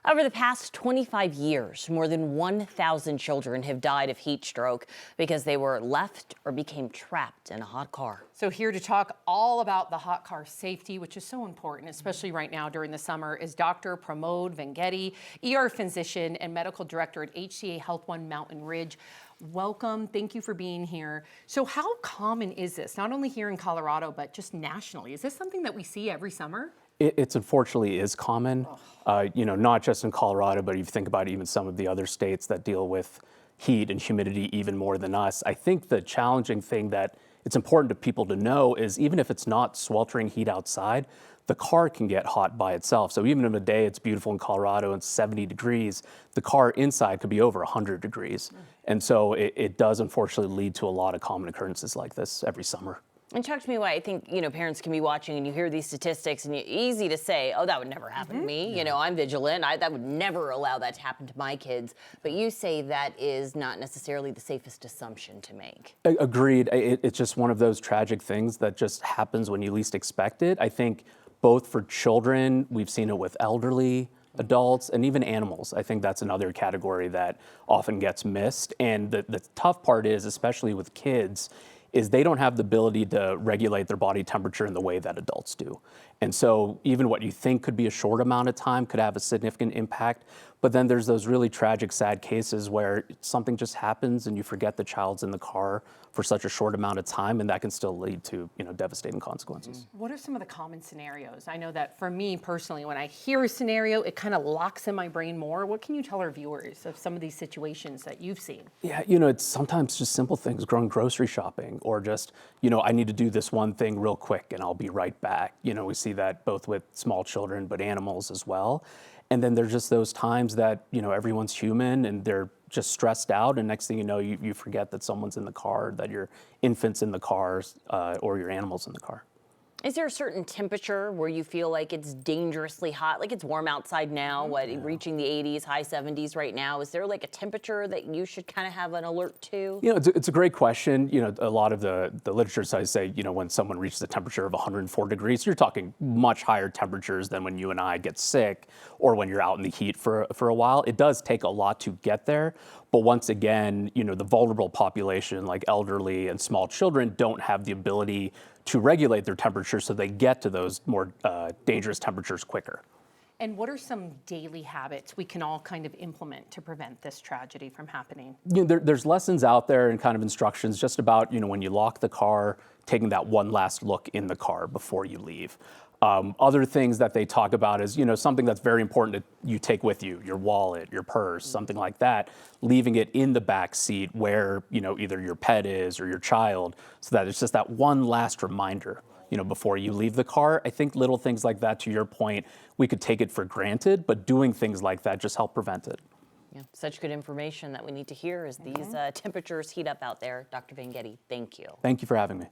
Over the past 25 years, more than 1,000 children have died of heat stroke because they were left or became trapped in a hot car. So here to talk all about the hot car safety, which is so important, especially right now during the summer, is Dr. Pramod Vangeti, ER physician and medical director at HCA HealthOne Mountain Ridge. Welcome. Thank you for being here. So how common is this, not only here in Colorado, but just nationally? Is this something that we see every summer? It's unfortunately is common, not just in Colorado, but if you think about even some of the other states that deal with heat and humidity even more than us. I think the challenging thing that it's important to people to know is even if it's not sweltering heat outside, the car can get hot by itself. So even in a day it's beautiful in Colorado and 70 degrees, the car inside could be over 100 degrees. And so it does unfortunately lead to a lot of common occurrences like this every summer. And talk to me why I think, parents can be watching and you hear these statistics and it's easy to say, oh, that would never happen to me. I'm vigilant. That would never allow that to happen to my kids. But you say that is not necessarily the safest assumption to make. Agreed. It's just one of those tragic things that just happens when you least expect it. I think both for children, we've seen it with elderly, adults, and even animals. I think that's another category that often gets missed. And the tough part is, especially with kids, is they don't have the ability to regulate their body temperature in the way that adults do. And so even what you think could be a short amount of time could have a significant impact. But then there's those really tragic, sad cases where something just happens and you forget the child's in the car for such a short amount of time, and that can still lead to, devastating consequences. What are some of the common scenarios? I know that for me personally, when I hear a scenario, it kind of locks in my brain more. What can you tell our viewers of some of these situations that you've seen? Yeah, it's sometimes just simple things, going grocery shopping, or just, I need to do this one thing real quick and I'll be right back. We see that both with small children, but animals as well. And then there's just those times that, everyone's human and they're just stressed out. And next thing you know, you forget that someone's in the car, that your infant's in the car, or your animal's in the car. Is there a certain temperature where you feel like it's dangerously hot? Like it's warm outside now, reaching the 80s, high 70s right now. Is there like a temperature that you should kind of have an alert to? It's a great question. A lot of the literature studies say, when someone reaches a temperature of 104 degrees, you're talking much higher temperatures than when you and I get sick or when you're out in the heat for a while. It does take a lot to get there. But once again, the vulnerable population like elderly and small children don't have the ability to regulate their temperature, so they get to those more dangerous temperatures quicker. And what are some daily habits we can all kind of implement to prevent this tragedy from happening? There's lessons out there and kind of instructions just about, when you lock the car, taking that one last look in the car before you leave. Other things that they talk about is, something that's very important that you take with you, your wallet, your purse, something like that, leaving it in the back seat where, either your pet is or your child, so that it's just that one last reminder, before you leave the car. I think little things like that, to your point, we could take it for granted, but doing things like that just help prevent it. Yeah, such good information that we need to hear as these temperatures heat up out there. Dr. Vangeti, thank you. Thank you for having me.